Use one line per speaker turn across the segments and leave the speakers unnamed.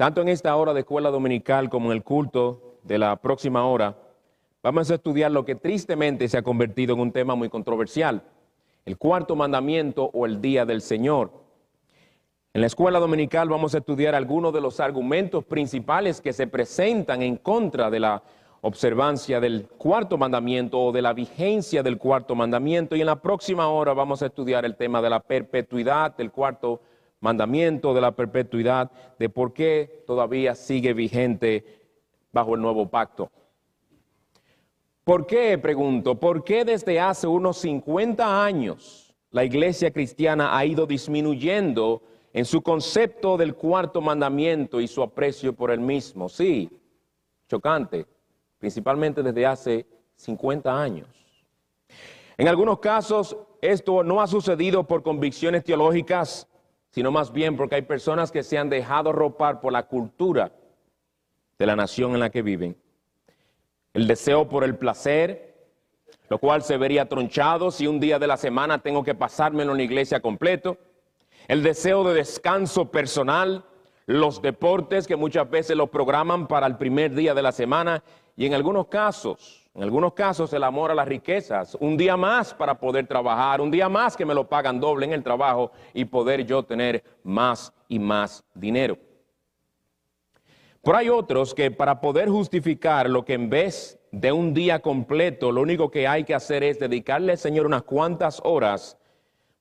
Tanto en esta hora de escuela dominical como en el culto de la próxima hora, vamos a estudiar lo que tristemente se ha convertido en un tema muy controversial, el cuarto mandamiento o el día del Señor. En la escuela dominical vamos a estudiar algunos de los argumentos principales que se presentan en contra de la observancia del cuarto mandamiento o de la vigencia del cuarto mandamiento. Y en la próxima hora vamos a estudiar el tema de la perpetuidad del cuarto mandamiento, de la perpetuidad, de por qué todavía sigue vigente bajo el nuevo pacto. ¿Por qué, pregunto, por qué desde hace unos 50 años la iglesia cristiana ha ido disminuyendo en su concepto del cuarto mandamiento y su aprecio por el mismo? Sí, chocante, principalmente desde hace 50 años. En algunos casos esto no ha sucedido por convicciones teológicas, sino más bien porque hay personas que se han dejado ropar por la cultura de la nación en la que viven. El deseo por el placer, lo cual se vería tronchado si un día de la semana tengo que pasármelo en la iglesia completo. El deseo de descanso personal, los deportes que muchas veces los programan para el primer día de la semana y en algunos casos el amor a las riquezas, un día más para poder trabajar, un día más que me lo pagan doble en el trabajo y poder yo tener más y más dinero. Pero hay otros que para poder justificar lo que en vez de un día completo, lo único que hay que hacer es dedicarle al Señor unas cuantas horas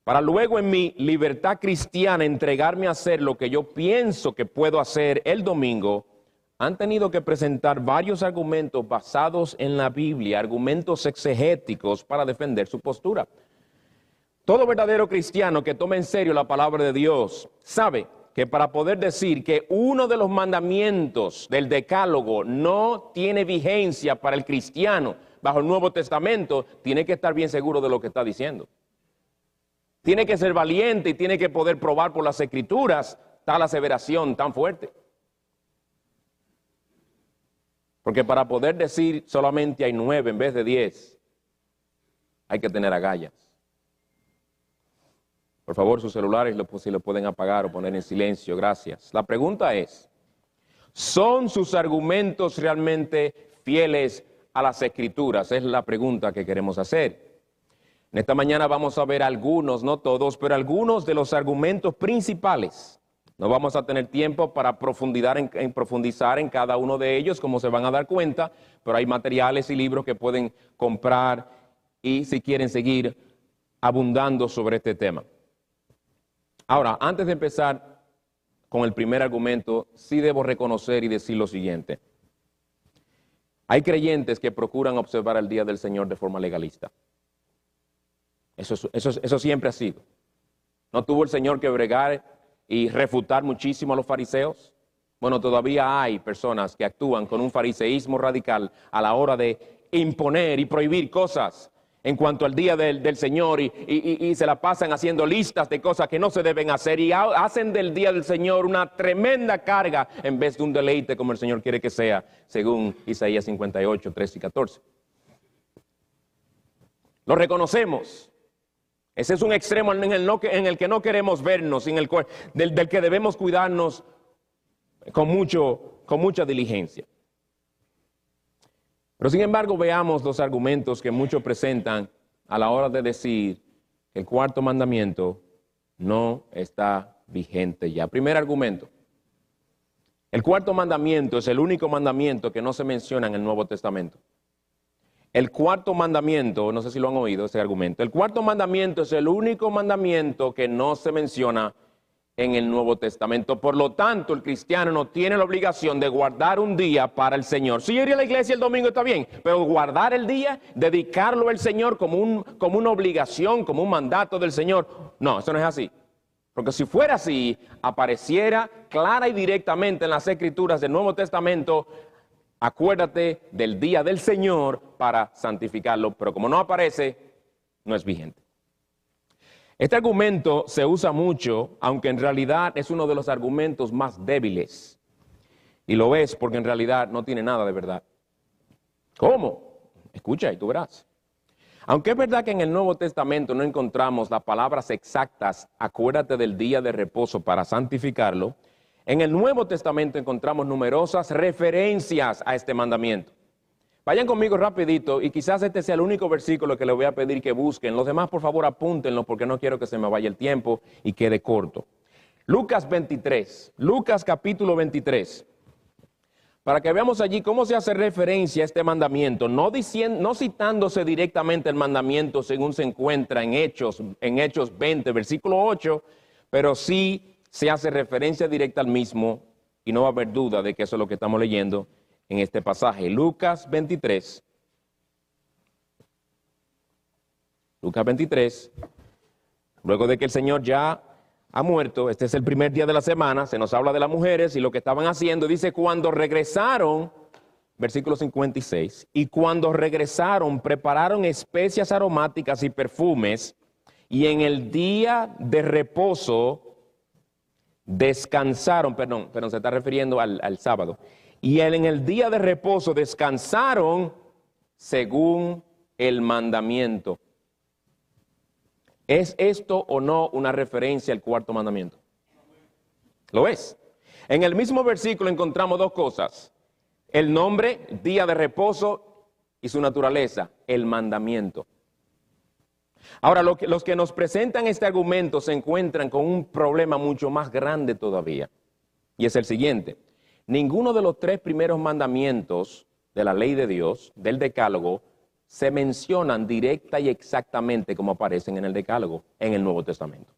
para luego en mi libertad cristiana entregarme a hacer lo que yo pienso que puedo hacer el domingo, han tenido que presentar varios argumentos basados en la Biblia, argumentos exegéticos para defender su postura. Todo verdadero cristiano que tome en serio la palabra de Dios sabe que para poder decir que uno de los mandamientos del Decálogo no tiene vigencia para el cristiano bajo el Nuevo Testamento, tiene que estar bien seguro de lo que está diciendo. Tiene que ser valiente y tiene que poder probar por las Escrituras tal aseveración tan fuerte. Porque para poder decir solamente hay 9 en vez de 10, hay que tener agallas. Por favor, sus celulares, si lo pueden apagar o poner en silencio, gracias. La pregunta es, ¿son sus argumentos realmente fieles a las Escrituras? Es la pregunta que queremos hacer. En esta mañana vamos a ver algunos, no todos, pero algunos de los argumentos principales. No vamos a tener tiempo para profundizar en cada uno de ellos, como se van a dar cuenta, pero hay materiales y libros que pueden comprar y si quieren seguir abundando sobre este tema. Ahora, antes de empezar con el primer argumento, sí debo reconocer y decir lo siguiente. Hay creyentes que procuran observar el día del Señor de forma legalista. Eso siempre ha sido. ¿No tuvo el Señor que bregar y refutar muchísimo a los fariseos? Bueno, todavía hay personas que actúan con un fariseísmo radical a la hora de imponer y prohibir cosas en cuanto al día del Señor y se la pasan haciendo listas de cosas que no se deben hacer y hacen del día del Señor una tremenda carga en vez de un deleite como el Señor quiere que sea, según Isaías 58, 13 y 14. Lo reconocemos. Ese es un extremo en el que no queremos vernos, del que debemos cuidarnos con mucha diligencia. Pero sin embargo veamos los argumentos que muchos presentan a la hora de decir que el cuarto mandamiento no está vigente ya. Primer argumento. El cuarto mandamiento es el único mandamiento que no se menciona en el Nuevo Testamento. El cuarto mandamiento, no sé si lo han oído ese argumento, el cuarto mandamiento es el único mandamiento que no se menciona en el Nuevo Testamento. Por lo tanto, el cristiano no tiene la obligación de guardar un día para el Señor. Si yo iría a la iglesia el domingo está bien, pero guardar el día, dedicarlo al Señor como una obligación, como un mandato del Señor, no, eso no es así. Porque si fuera así, apareciera clara y directamente en las Escrituras del Nuevo Testamento, acuérdate del día del Señor para santificarlo, pero como no aparece, no es vigente. Este argumento se usa mucho, aunque en realidad es uno de los argumentos más débiles. Y lo es porque en realidad no tiene nada de verdad. ¿Cómo? Escucha y tú verás. Aunque es verdad que en el Nuevo Testamento no encontramos las palabras exactas, acuérdate del día de reposo para santificarlo, En el Nuevo Testamento encontramos numerosas referencias a este mandamiento. Vayan conmigo rapidito y quizás este sea el único versículo que les voy a pedir que busquen. Los demás, por favor, apúntenlo porque no quiero que se me vaya el tiempo y quede corto. Lucas 23, Lucas capítulo 23. Para que veamos allí cómo se hace referencia a este mandamiento, no citándose directamente el mandamiento según se encuentra en Hechos 20, versículo 8, pero sí se hace referencia directa al mismo y no va a haber duda de que eso es lo que estamos leyendo en este pasaje. Lucas 23. Lucas 23. Luego de que el Señor ya ha muerto, este es el primer día de la semana, se nos habla de las mujeres y lo que estaban haciendo. Dice, cuando regresaron, versículo 56, y cuando regresaron prepararon especias aromáticas y perfumes, y en el día de reposo descansaron, perdón, se está refiriendo al sábado, y en el día de reposo descansaron según el mandamiento. ¿Es esto o no una referencia al cuarto mandamiento? Lo es. En el mismo versículo encontramos dos cosas. El nombre, día de reposo, y su naturaleza, el mandamiento. Ahora, los que nos presentan este argumento se encuentran con un problema mucho más grande todavía. Y es el siguiente. Ninguno de los tres primeros mandamientos de la ley de Dios, del Decálogo, se mencionan directa y exactamente como aparecen en el Decálogo, en el Nuevo Testamento.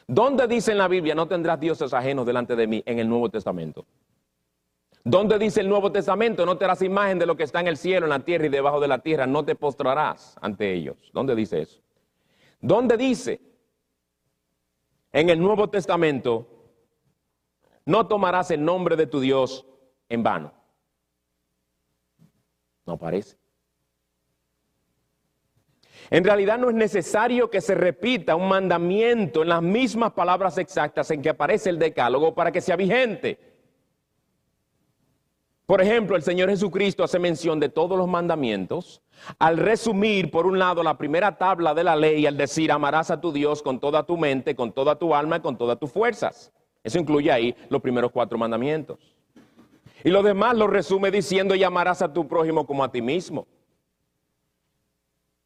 ¿Dónde dice en la Biblia, no tendrás dioses ajenos delante de mí? En el Nuevo Testamento. ¿Dónde dice el Nuevo Testamento, no te harás imagen de lo que está en el cielo, en la tierra y debajo de la tierra, no te postrarás ante ellos? ¿Dónde dice eso? ¿Dónde dice en el Nuevo Testamento, no tomarás el nombre de tu Dios en vano? No aparece. En realidad no es necesario que se repita un mandamiento en las mismas palabras exactas en que aparece el Decálogo para que sea vigente. Por ejemplo, el Señor Jesucristo hace mención de todos los mandamientos al resumir, por un lado, la primera tabla de la ley al decir amarás a tu Dios con toda tu mente, con toda tu alma y con todas tus fuerzas. Eso incluye ahí los primeros 4 mandamientos. Y los demás los resume diciendo y amarás a tu prójimo como a ti mismo.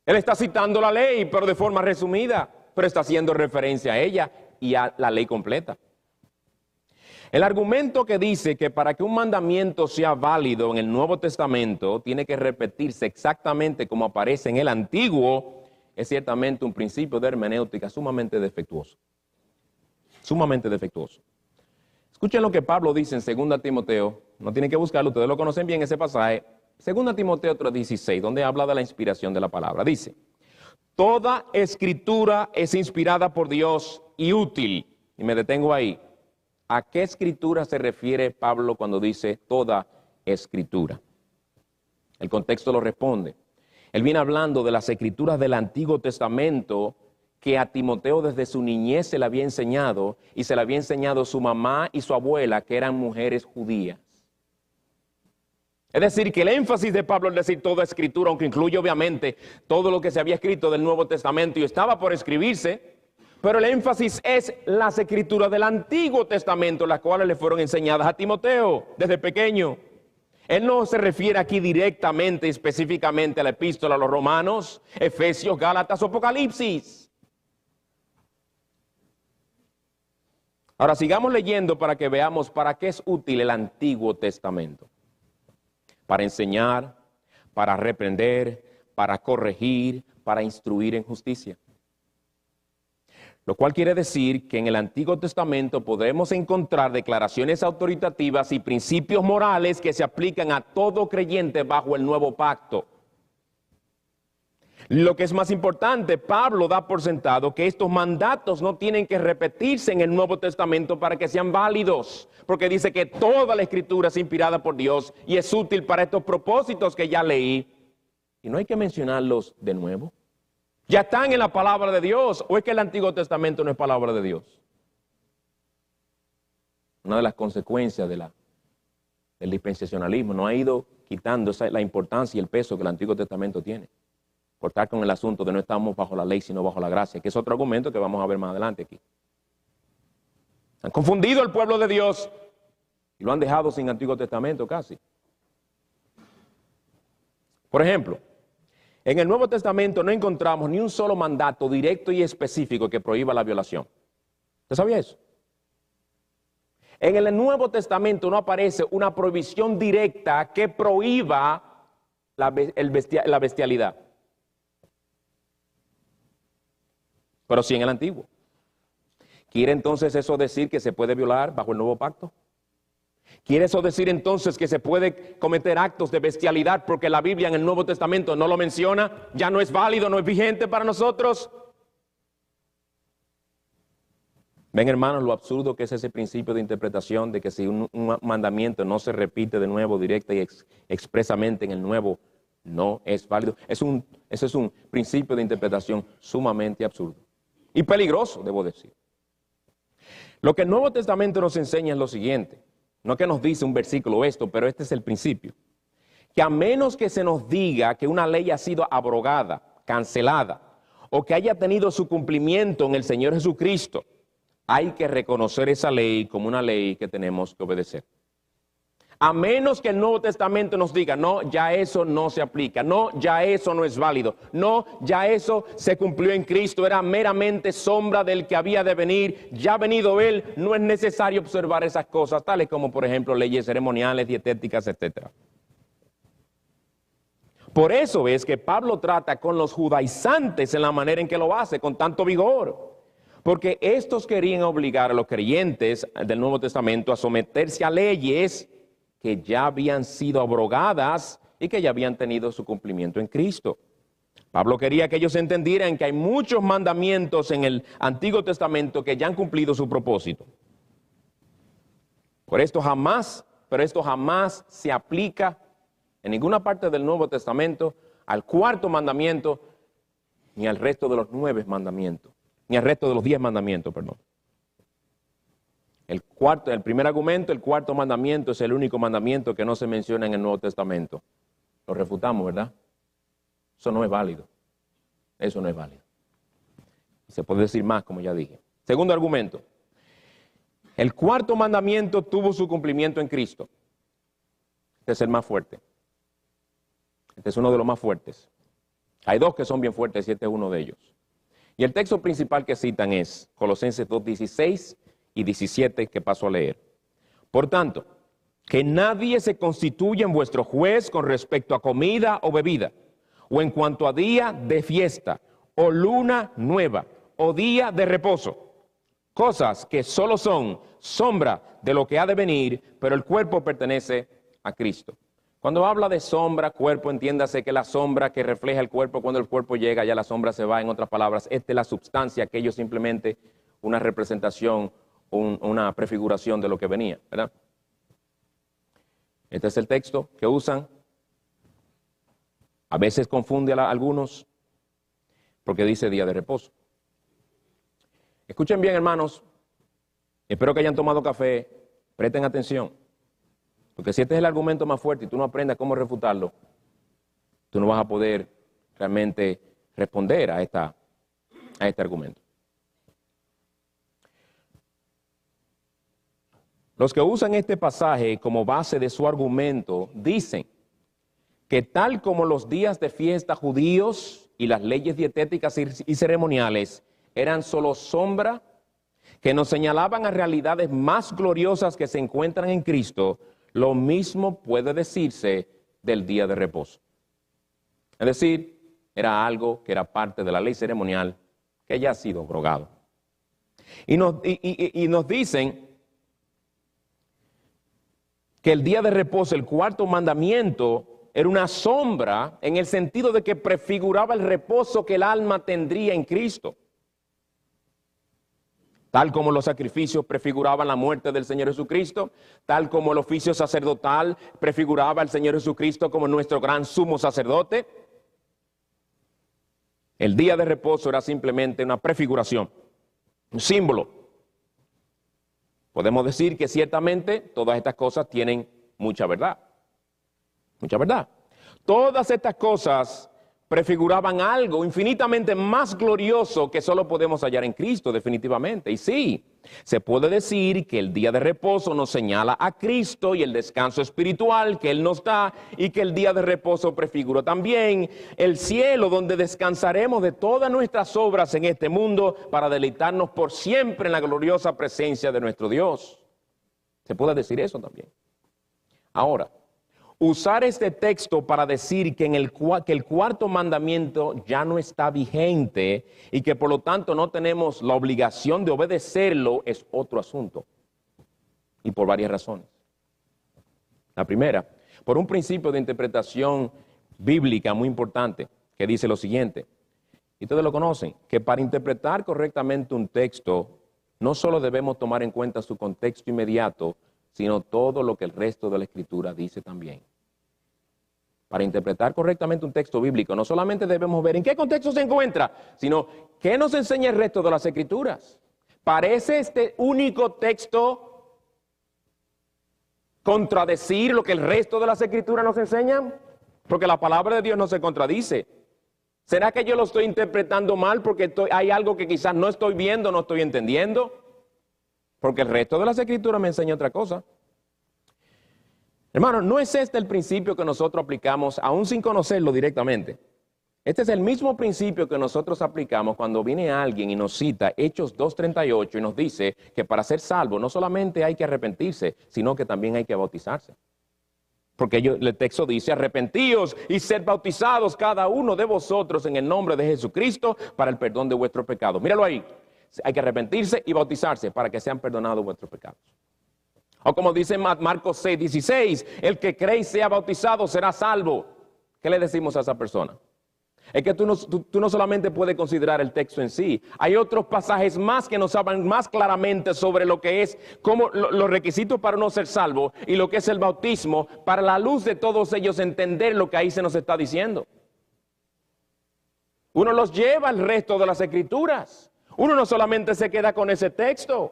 Él está citando la ley, pero de forma resumida, pero está haciendo referencia a ella y a la ley completa. El argumento que dice que para que un mandamiento sea válido en el Nuevo Testamento, tiene que repetirse exactamente como aparece en el Antiguo, es ciertamente un principio de hermenéutica sumamente defectuoso. Sumamente defectuoso. Escuchen lo que Pablo dice en 2 Timoteo, no tienen que buscarlo, ustedes lo conocen bien ese pasaje, 2 Timoteo 3:16, donde habla de la inspiración de la palabra. Dice, toda escritura es inspirada por Dios y útil. Y me detengo ahí. ¿A qué escritura se refiere Pablo cuando dice toda escritura? El contexto lo responde. Él viene hablando de las escrituras del Antiguo Testamento que a Timoteo desde su niñez se le había enseñado y se le había enseñado su mamá y su abuela, que eran mujeres judías. Es decir, que el énfasis de Pablo es decir toda escritura, aunque incluye obviamente todo lo que se había escrito del Nuevo Testamento y estaba por escribirse, pero el énfasis es las escrituras del Antiguo Testamento, las cuales le fueron enseñadas a Timoteo desde pequeño. Él no se refiere aquí directamente, específicamente a la epístola a los Romanos, Efesios, Gálatas o Apocalipsis. Ahora sigamos leyendo para que veamos para qué es útil el Antiguo Testamento. Para enseñar, para reprender, para corregir, para instruir en justicia. Lo cual quiere decir que en el Antiguo Testamento podemos encontrar declaraciones autoritativas y principios morales que se aplican a todo creyente bajo el nuevo pacto. Lo que es más importante, Pablo da por sentado que estos mandatos no tienen que repetirse en el Nuevo Testamento para que sean válidos, porque dice que toda la Escritura es inspirada por Dios y es útil para estos propósitos que ya leí, y no hay que mencionarlos de nuevo. Ya están en la palabra de Dios, ¿o es que el Antiguo Testamento no es palabra de Dios? Una de las consecuencias del dispensacionalismo no ha ido quitando la importancia y el peso que el Antiguo Testamento tiene. Cortar con el asunto de no estamos bajo la ley, sino bajo la gracia, que es otro argumento que vamos a ver más adelante aquí. Han confundido al pueblo de Dios Y lo han dejado sin Antiguo Testamento casi. Por ejemplo, en el Nuevo Testamento no encontramos ni un solo mandato directo y específico que prohíba la violación. ¿Usted sabía eso? En el Nuevo Testamento no aparece una prohibición directa que prohíba la bestialidad. Pero sí en el Antiguo. ¿Quiere entonces eso decir que se puede violar bajo el nuevo pacto? ¿Quiere eso decir entonces que se puede cometer actos de bestialidad porque la Biblia en el Nuevo Testamento no lo menciona? ¿Ya no es válido, no es vigente para nosotros? Ven, hermanos, lo absurdo que es ese principio de interpretación de que si un mandamiento no se repite de nuevo directa y expresamente en el nuevo, no es válido. Ese es un principio de interpretación sumamente absurdo y peligroso, debo decir. Lo que el Nuevo Testamento nos enseña es lo siguiente. No que nos dice un versículo esto, pero este es el principio. Que a menos que se nos diga que una ley ha sido abrogada, cancelada, o que haya tenido su cumplimiento en el Señor Jesucristo, hay que reconocer esa ley como una ley que tenemos que obedecer. A menos que el Nuevo Testamento nos diga, no, ya eso no se aplica, no, ya eso no es válido, no, ya eso se cumplió en Cristo, era meramente sombra del que había de venir, ya ha venido Él, no es necesario observar esas cosas, tales como por ejemplo leyes ceremoniales, dietéticas, etc. Por eso es que Pablo trata con los judaizantes en la manera en que lo hace, con tanto vigor. Porque estos querían obligar a los creyentes del Nuevo Testamento a someterse a leyes que ya habían sido abrogadas y que ya habían tenido su cumplimiento en Cristo. Pablo quería que ellos entendieran que hay muchos mandamientos en el Antiguo Testamento que ya han cumplido su propósito. Pero esto jamás se aplica en ninguna parte del Nuevo Testamento al cuarto mandamiento ni al resto de los 9 mandamientos. Ni al resto de los 10 mandamientos, perdón. El primer argumento, el cuarto mandamiento es el único mandamiento que no se menciona en el Nuevo Testamento. Lo refutamos, ¿verdad? Eso no es válido. Eso no es válido. Se puede decir más, como ya dije. Segundo argumento. El cuarto mandamiento tuvo su cumplimiento en Cristo. Este es el más fuerte. Este es uno de los más fuertes. Hay 2 que son bien fuertes y este es uno de ellos. Y el texto principal que citan es Colosenses 2:16 y 17 que paso a leer. Por tanto, que nadie se constituya en vuestro juez con respecto a comida o bebida, o en cuanto a día de fiesta, o luna nueva, o día de reposo. Cosas que solo son sombra de lo que ha de venir, pero el cuerpo pertenece a Cristo. Cuando habla de sombra, cuerpo, entiéndase que la sombra que refleja el cuerpo, cuando el cuerpo llega, ya la sombra se va. En otras palabras, esta es la substancia, aquello simplemente una representación, una prefiguración de lo que venía, ¿verdad? Este es el texto que usan. A veces confunde a algunos porque dice día de reposo. Escuchen bien, hermanos. Espero que hayan tomado café. Presten atención. Porque si este es el argumento más fuerte y tú no aprendes cómo refutarlo, tú no vas a poder realmente responder a este argumento. Los que usan este pasaje como base de su argumento dicen que tal como los días de fiesta judíos y las leyes dietéticas y ceremoniales eran solo sombra que nos señalaban a realidades más gloriosas que se encuentran en Cristo, lo mismo puede decirse del día de reposo. Es decir, era algo que era parte de la ley ceremonial que ya ha sido abrogado. Y nos dicen que el día de reposo, el cuarto mandamiento, era una sombra en el sentido de que prefiguraba el reposo que el alma tendría en Cristo. Tal como los sacrificios prefiguraban la muerte del Señor Jesucristo, tal como el oficio sacerdotal prefiguraba al Señor Jesucristo como nuestro gran sumo sacerdote, el día de reposo era simplemente una prefiguración, un símbolo. Podemos decir que ciertamente todas estas cosas tienen mucha verdad. Mucha verdad. Todas estas cosas prefiguraban algo infinitamente más glorioso que solo podemos hallar en Cristo, definitivamente. Y sí, se puede decir que el día de reposo nos señala a Cristo y el descanso espiritual que Él nos da, y que el día de reposo prefigura también el cielo, donde descansaremos de todas nuestras obras en este mundo para deleitarnos por siempre en la gloriosa presencia de nuestro Dios. Se puede decir eso también. Ahora, usar este texto para decir que el cuarto mandamiento ya no está vigente y que por lo tanto no tenemos la obligación de obedecerlo es otro asunto. Y por varias razones. La primera, por un principio de interpretación bíblica muy importante que dice lo siguiente, y ustedes lo conocen, que para interpretar correctamente un texto no solo debemos tomar en cuenta su contexto inmediato, sino todo lo que el resto de la Escritura dice también. Para interpretar correctamente un texto bíblico, no solamente debemos ver en qué contexto se encuentra, sino qué nos enseña el resto de las Escrituras. ¿Parece este único texto contradecir lo que el resto de las Escrituras nos enseñan? Porque la palabra de Dios no se contradice. ¿Será que yo lo estoy interpretando mal porque hay algo que quizás no estoy viendo, no estoy entendiendo? Porque el resto de las Escrituras me enseña otra cosa. Hermano, no es este el principio que nosotros aplicamos, aún sin conocerlo directamente. Este es el mismo principio que nosotros aplicamos cuando viene alguien y nos cita Hechos 2:38 y nos dice que para ser salvo no solamente hay que arrepentirse, sino que también hay que bautizarse. Porque el texto dice, arrepentíos y sed bautizados cada uno de vosotros en el nombre de Jesucristo para el perdón de vuestros pecados. Míralo ahí. Hay que arrepentirse y bautizarse para que sean perdonados vuestros pecados. O como dice Marcos 6:16, el que cree y sea bautizado será salvo. ¿Qué le decimos a esa persona? Es que tú no solamente puedes considerar el texto en sí. Hay otros pasajes más que nos hablan más claramente sobre lo que es, como los requisitos para no ser salvo y lo que es el bautismo, para la luz de todos ellos entender lo que ahí se nos está diciendo. Uno los lleva al resto de las Escrituras. Uno no solamente se queda con ese texto.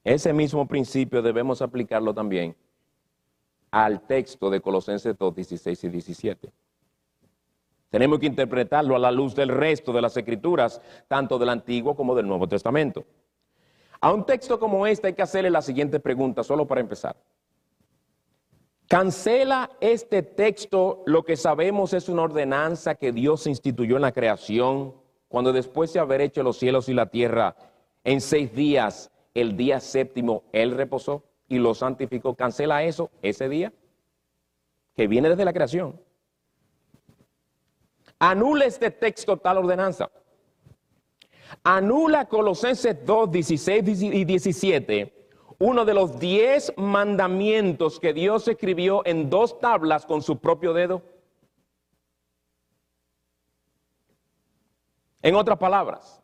Ese mismo principio debemos aplicarlo también al texto de Colosenses 2:16 y 17. Tenemos que interpretarlo a la luz del resto de las Escrituras, tanto del Antiguo como del Nuevo Testamento. A un texto como este hay que hacerle la siguiente pregunta, solo para empezar. ¿Cancela este texto lo que sabemos es una ordenanza que Dios instituyó en la creación, cuando después de haber hecho los cielos y la tierra en 6 días, el día séptimo Él reposó y lo santificó? ¿Cancela eso, ese día que viene desde la creación? Anula este texto tal ordenanza. Anula Colosenses 2:16 y 17, uno de los 10 mandamientos que Dios escribió en 2 tablas con su propio dedo. En otras palabras,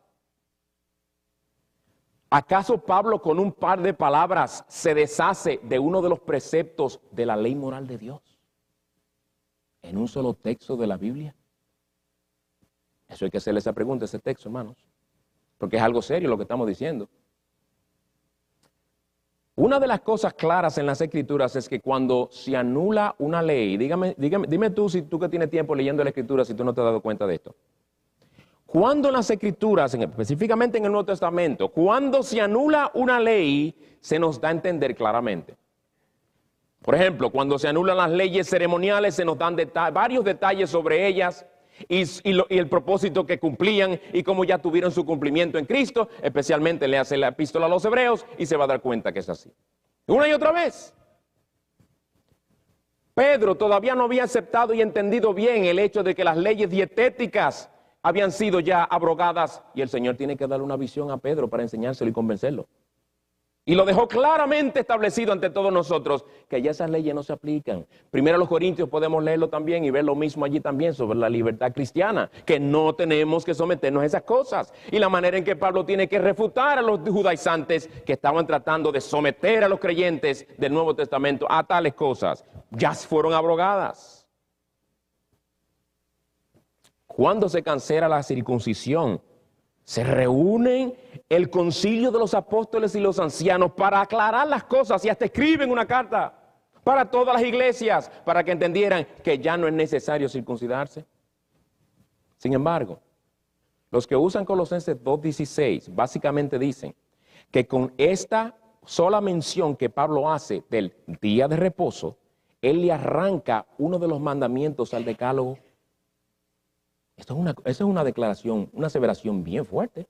¿acaso Pablo con un par de palabras se deshace de uno de los preceptos de la ley moral de Dios en un solo texto de la Biblia? Eso hay que hacerle esa pregunta, ese texto, hermanos, porque es algo serio lo que estamos diciendo. Una de las cosas claras en las Escrituras es que cuando se anula una ley, dime tú, si tú que tienes tiempo leyendo la Escritura, si tú no te has dado cuenta de esto. Cuando en las Escrituras, específicamente en el Nuevo Testamento, cuando se anula una ley, se nos da a entender claramente. Por ejemplo, cuando se anulan las leyes ceremoniales, se nos dan varios detalles sobre ellas y el propósito que cumplían y cómo ya tuvieron su cumplimiento en Cristo. Especialmente le hace la epístola a los Hebreos y se va a dar cuenta que es así. Una y otra vez. Pedro todavía no había aceptado y entendido bien el hecho de que las leyes dietéticas habían sido ya abrogadas, y el Señor tiene que darle una visión a Pedro para enseñárselo y convencerlo. Y lo dejó claramente establecido ante todos nosotros, que ya esas leyes no se aplican. Primero a los Corintios podemos leerlo también y ver lo mismo allí también sobre la libertad cristiana, que no tenemos que someternos a esas cosas. Y la manera en que Pablo tiene que refutar a los judaizantes que estaban tratando de someter a los creyentes del Nuevo Testamento a tales cosas, ya fueron abrogadas. Cuando se cancela la circuncisión, se reúnen el concilio de los apóstoles y los ancianos para aclarar las cosas y hasta escriben una carta para todas las iglesias, para que entendieran que ya no es necesario circuncidarse. Sin embargo, los que usan Colosenses 2:16 básicamente dicen que con esta sola mención que Pablo hace del día de reposo, él le arranca uno de los mandamientos al decálogo. Eso es una declaración, una aseveración bien fuerte.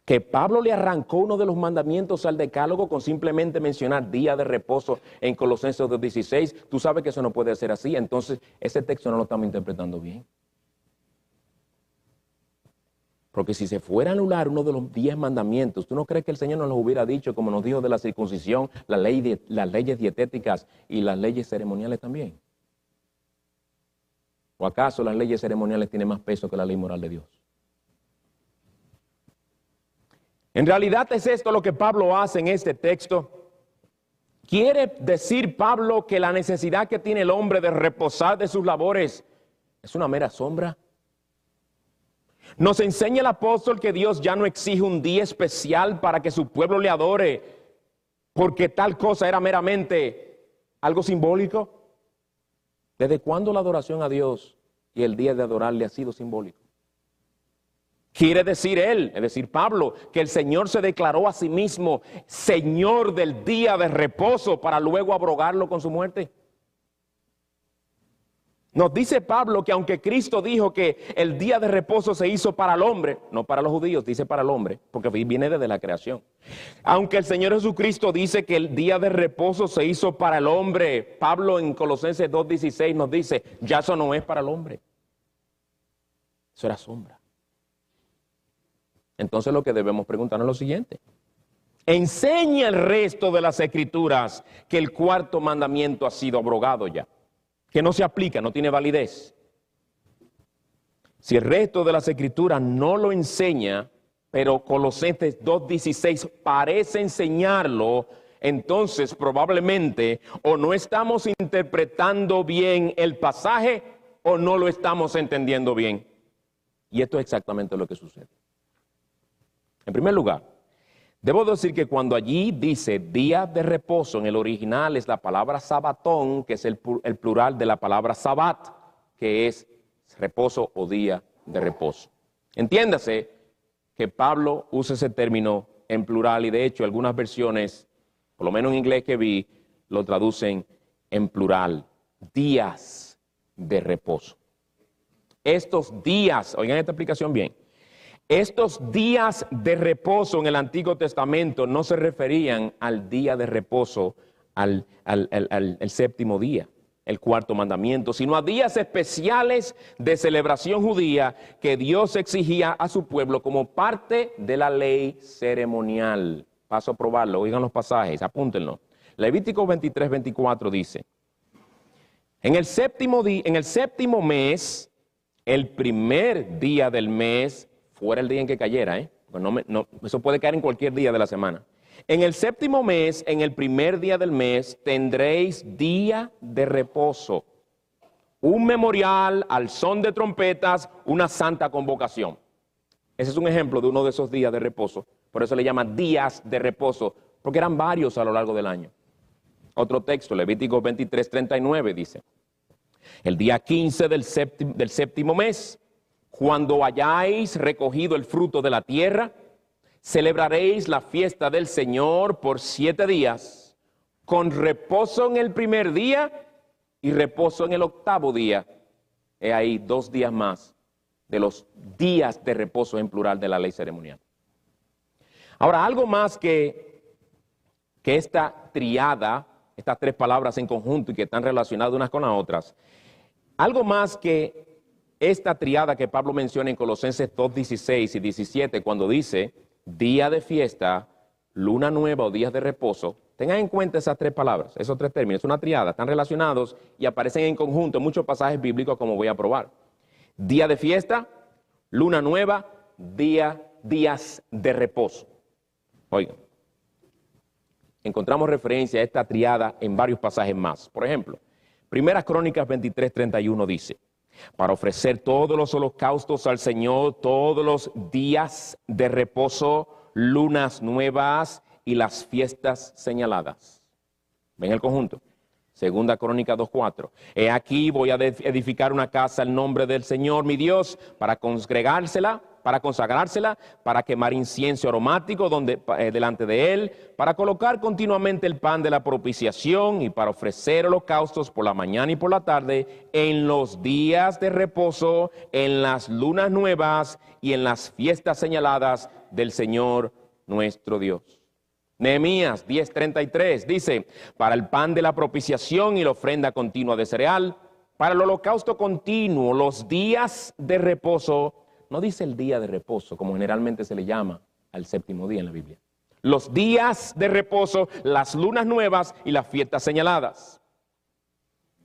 Que Pablo le arrancó uno de los mandamientos al decálogo con simplemente mencionar día de reposo en Colosenses 2:16. Tú sabes que eso no puede ser así, entonces ese texto no lo estamos interpretando bien. Porque si se fuera a anular uno de los 10 mandamientos, ¿tú no crees que el Señor nos lo hubiera dicho, como nos dijo de la circuncisión, las leyes dietéticas y las leyes ceremoniales también? ¿O acaso las leyes ceremoniales tienen más peso que la ley moral de Dios? En realidad es esto lo que Pablo hace en este texto. Quiere decir Pablo que la necesidad que tiene el hombre de reposar de sus labores es una mera sombra. Nos enseña el apóstol que Dios ya no exige un día especial para que su pueblo le adore, porque tal cosa era meramente algo simbólico. ¿Desde cuándo la adoración a Dios y el día de adorarle ha sido simbólico? Quiere decir él, es decir, Pablo, que el Señor se declaró a sí mismo Señor del día de reposo para luego abrogarlo con su muerte. Nos dice Pablo que aunque Cristo dijo que el día de reposo se hizo para el hombre, no para los judíos, dice para el hombre, porque viene desde la creación. Aunque el Señor Jesucristo dice que el día de reposo se hizo para el hombre, Pablo en Colosenses 2:16 nos dice, ya eso no es para el hombre. Eso era sombra. Entonces lo que debemos preguntarnos es lo siguiente. Enseña el resto de las escrituras que el cuarto mandamiento ha sido abrogado ya, que no se aplica, no tiene validez. Si el resto de las escrituras no lo enseña, pero Colosenses 2:16 parece enseñarlo, entonces probablemente o no estamos interpretando bien el pasaje o no lo estamos entendiendo bien. Y esto es exactamente lo que sucede. En primer lugar, debo decir que cuando allí dice día de reposo, en el original es la palabra sabatón, que es el plural de la palabra sabat, que es reposo o día de reposo. Entiéndase que Pablo usa ese término en plural y de hecho algunas versiones, por lo menos en inglés que vi, lo traducen en plural, días de reposo. Estos días, oigan esta explicación bien, estos días de reposo en el Antiguo Testamento no se referían al día de reposo, al séptimo día, el cuarto mandamiento, sino a días especiales de celebración judía que Dios exigía a su pueblo como parte de la ley ceremonial. Paso a probarlo, oigan los pasajes, apúntenlo. Levítico 23:24 dice, en el séptimo mes, el primer día del mes, fuera el día en que cayera, pues eso puede caer en cualquier día de la semana. En el séptimo mes, en el primer día del mes, tendréis día de reposo, un memorial al son de trompetas, una santa convocación. Ese es un ejemplo de uno de esos días de reposo. Por eso le llaman días de reposo, porque eran varios a lo largo del año. Otro texto, Levítico 23:39 dice, el día 15 del séptimo mes, cuando hayáis recogido el fruto de la tierra, celebraréis la fiesta del Señor por 7 días, con reposo en el primer día y reposo en el octavo día. He ahí 2 días más de los días de reposo en plural de la ley ceremonial. Ahora, algo más que esta triada, estas 3 palabras en conjunto y que están relacionadas unas con las otras, algo más que esta triada que Pablo menciona en Colosenses 2:16 y 17, cuando dice día de fiesta, luna nueva o días de reposo, tengan en cuenta esas 3 palabras, esos 3 términos, es una triada, están relacionados y aparecen en conjunto en muchos pasajes bíblicos como voy a probar. Día de fiesta, luna nueva, días de reposo. Oigan, encontramos referencia a esta triada en varios pasajes más. Por ejemplo, Primeras Crónicas 23:31 dice, para ofrecer todos los holocaustos al Señor, todos los días de reposo, lunas nuevas y las fiestas señaladas. Ven el conjunto. Segunda Crónica 2:4. He aquí voy a edificar una casa al nombre del Señor mi Dios para consagársela, para quemar incienso aromático delante de él, para colocar continuamente el pan de la propiciación y para ofrecer holocaustos por la mañana y por la tarde en los días de reposo, en las lunas nuevas y en las fiestas señaladas del Señor nuestro Dios. Nehemías 10:33 dice, para el pan de la propiciación y la ofrenda continua de cereal, para el holocausto continuo, los días de reposo, no dice el día de reposo, como generalmente se le llama al séptimo día en la Biblia. Los días de reposo, las lunas nuevas y las fiestas señaladas.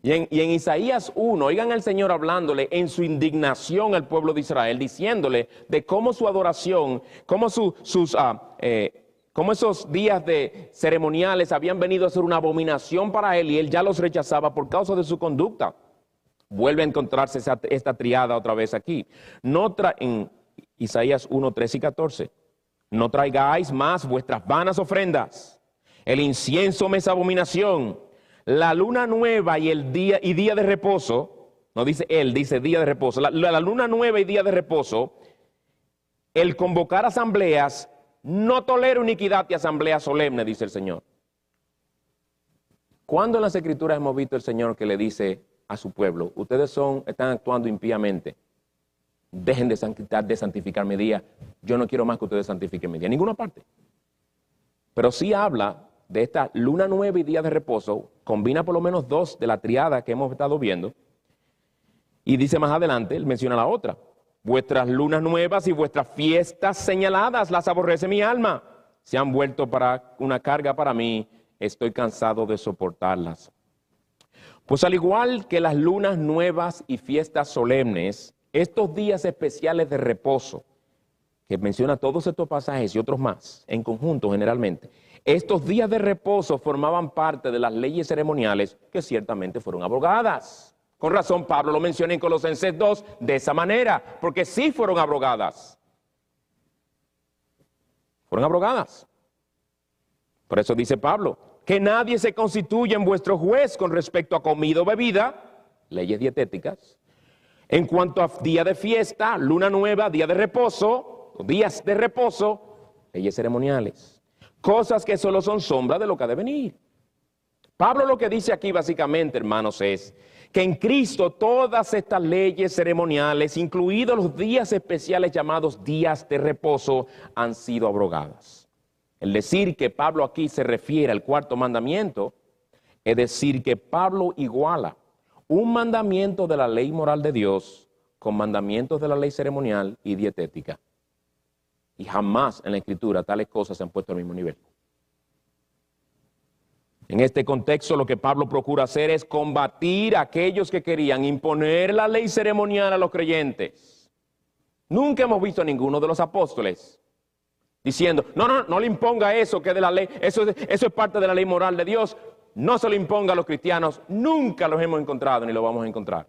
Y en Isaías 1, oigan al Señor hablándole en su indignación al pueblo de Israel, diciéndole de cómo su adoración, cómo esos días de ceremoniales habían venido a ser una abominación para él y él ya los rechazaba por causa de su conducta. Vuelve a encontrarse esta triada otra vez aquí. En Isaías 1, 13 y 14. No traigáis más vuestras vanas ofrendas. El incienso me es abominación. La luna nueva y día de reposo, no dice él, dice día de reposo. La luna nueva y día de reposo, el convocar asambleas, no tolero iniquidad y asamblea solemne, dice el Señor. ¿Cuándo en las Escrituras hemos visto el Señor que le dice a su pueblo, ustedes están actuando impíamente, dejen de santificar mi día, yo no quiero más que ustedes santifiquen mi día? En ninguna parte. Pero sí habla de esta luna nueva y día de reposo, combina por lo menos dos de la triada que hemos estado viendo, y dice más adelante, él menciona la otra, vuestras lunas nuevas y vuestras fiestas señaladas las aborrece mi alma, se han vuelto para una carga para mí, estoy cansado de soportarlas. Pues al igual que las lunas nuevas y fiestas solemnes, estos días especiales de reposo, que menciona todos estos pasajes y otros más, en conjunto generalmente, estos días de reposo formaban parte de las leyes ceremoniales que ciertamente fueron abrogadas. Con razón Pablo lo menciona en Colosenses 2 de esa manera, porque sí fueron abrogadas. Fueron abrogadas. Por eso dice Pablo, que nadie se constituya en vuestro juez con respecto a comida o bebida, leyes dietéticas, en cuanto a día de fiesta, luna nueva, día de reposo, días de reposo, leyes ceremoniales, cosas que solo son sombra de lo que ha de venir. Pablo lo que dice aquí básicamente, hermanos, es que en Cristo todas estas leyes ceremoniales, incluidos los días especiales llamados días de reposo, han sido abrogadas. El decir que Pablo aquí se refiere al cuarto mandamiento, es decir que Pablo iguala un mandamiento de la ley moral de Dios con mandamientos de la ley ceremonial y dietética. Y jamás en la Escritura tales cosas se han puesto al mismo nivel. En este contexto lo que Pablo procura hacer es combatir a aquellos que querían imponer la ley ceremonial a los creyentes. Nunca hemos visto a ninguno de los apóstoles diciendo, no le imponga eso que es de la ley, eso es parte de la ley moral de Dios, no se lo imponga a los cristianos. Nunca los hemos encontrado ni lo vamos a encontrar.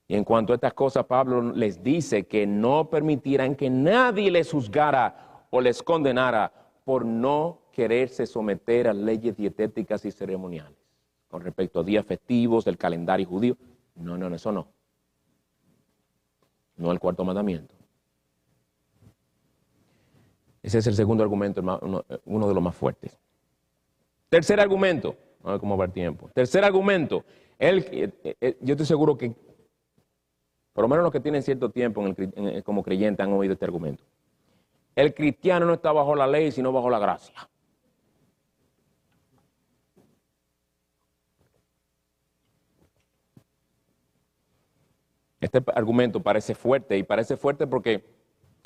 Y en cuanto a estas cosas, Pablo les dice que no permitirán que nadie les juzgara o les condenara por no quererse someter a leyes dietéticas y ceremoniales. Con respecto a días festivos del calendario judío, no, eso no. No el cuarto mandamiento. Ese es el segundo argumento, uno de los más fuertes. Tercer argumento, a ver cómo va el tiempo. Tercer argumento, yo estoy seguro que por lo menos los que tienen cierto tiempo como creyentes han oído este argumento. El cristiano no está bajo la ley, sino bajo la gracia. Este argumento parece fuerte, y parece fuerte porque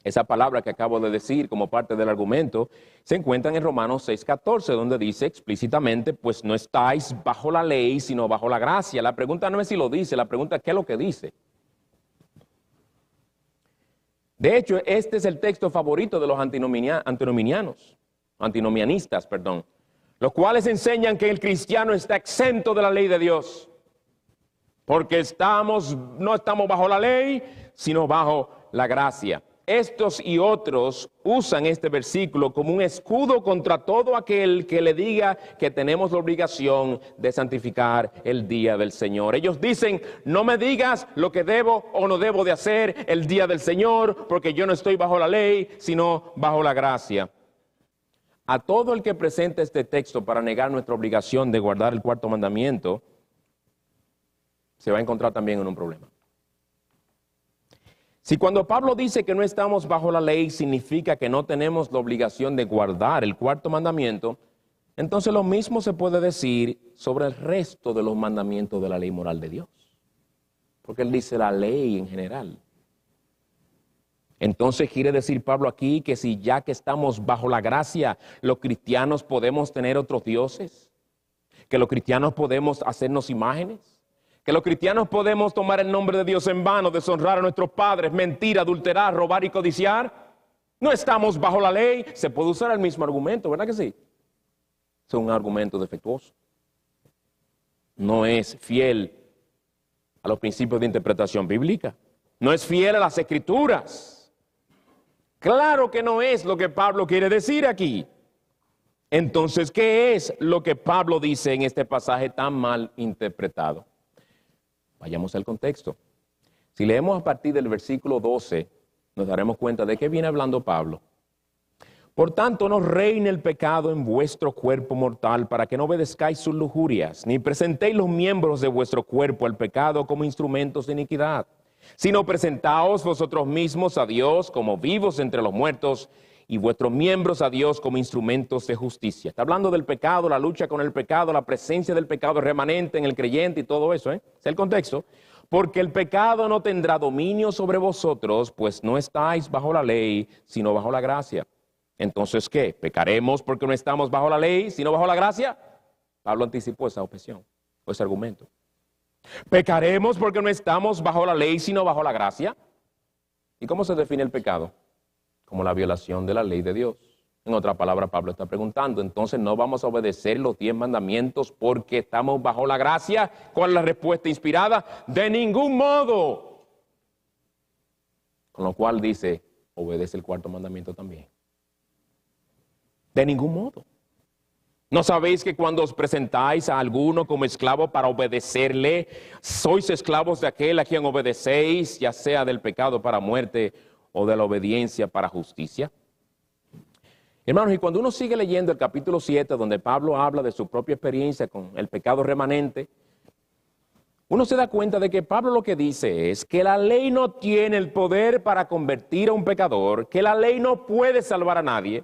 esa palabra que acabo de decir como parte del argumento se encuentra en Romanos 6:14, donde dice explícitamente, pues no estáis bajo la ley, sino bajo la gracia. La pregunta no es si lo dice, la pregunta es qué es lo que dice. De hecho, este es el texto favorito de los antinomianistas, los cuales enseñan que el cristiano está exento de la ley de Dios, porque no estamos bajo la ley, sino bajo la gracia. estos y otros usan este versículo como un escudo contra todo aquel que le diga que tenemos la obligación de santificar el día del Señor. Ellos dicen, no me digas lo que debo o no debo de hacer el día del Señor, porque yo no estoy bajo la ley, sino bajo la gracia. A todo el que presente este texto para negar nuestra obligación de guardar el cuarto mandamiento, se va a encontrar también en un problema. Si cuando Pablo dice que no estamos bajo la ley, significa que no tenemos la obligación de guardar el cuarto mandamiento, entonces lo mismo se puede decir sobre el resto de los mandamientos de la ley moral de Dios. Porque él dice la ley en general. Entonces quiere decir Pablo aquí que si ya que estamos bajo la gracia, los cristianos podemos tener otros dioses, que los cristianos podemos hacernos imágenes, que los cristianos podemos tomar el nombre de Dios en vano, deshonrar a nuestros padres, mentir, adulterar, robar y codiciar. No estamos bajo la ley. Se puede usar el mismo argumento, ¿verdad que sí? Es un argumento defectuoso. No es fiel a los principios de interpretación bíblica. No es fiel a las Escrituras. Claro que no es lo que Pablo quiere decir aquí. Entonces, ¿qué es lo que Pablo dice en este pasaje tan mal interpretado? Vayamos al contexto. Si leemos a partir del versículo 12, nos daremos cuenta de qué viene hablando Pablo. Por tanto, no reine el pecado en vuestro cuerpo mortal, para que no obedezcáis sus lujurias, ni presentéis los miembros de vuestro cuerpo al pecado como instrumentos de iniquidad, sino presentaos vosotros mismos a Dios como vivos entre los muertos, y vuestros miembros a Dios como instrumentos de justicia. Está hablando del pecado, la lucha con el pecado, la presencia del pecado remanente en el creyente y todo eso, ¿eh? Es el contexto. Porque el pecado no tendrá dominio sobre vosotros, pues no estáis bajo la ley, sino bajo la gracia. Entonces, ¿qué? ¿Pecaremos porque no estamos bajo la ley, sino bajo la gracia? Pablo anticipó esa objeción, o ese argumento. ¿Pecaremos porque no estamos bajo la ley, sino bajo la gracia? ¿Y cómo se define el pecado? Como la violación de la ley de Dios. En otra palabra, Pablo está preguntando, entonces no vamos a obedecer los 10 mandamientos porque estamos bajo la gracia. ¿Cuál es la respuesta inspirada? De ningún modo. Con lo cual dice, obedece el cuarto mandamiento también. De ningún modo. ¿No sabéis que cuando os presentáis a alguno como esclavo para obedecerle, sois esclavos de aquel a quien obedecéis, ya sea del pecado para muerte o de la obediencia para justicia? Hermanos, y cuando uno sigue leyendo el capítulo 7, donde Pablo habla de su propia experiencia con el pecado remanente, uno se da cuenta de que Pablo lo que dice es que la ley no tiene el poder para convertir a un pecador, que la ley no puede salvar a nadie,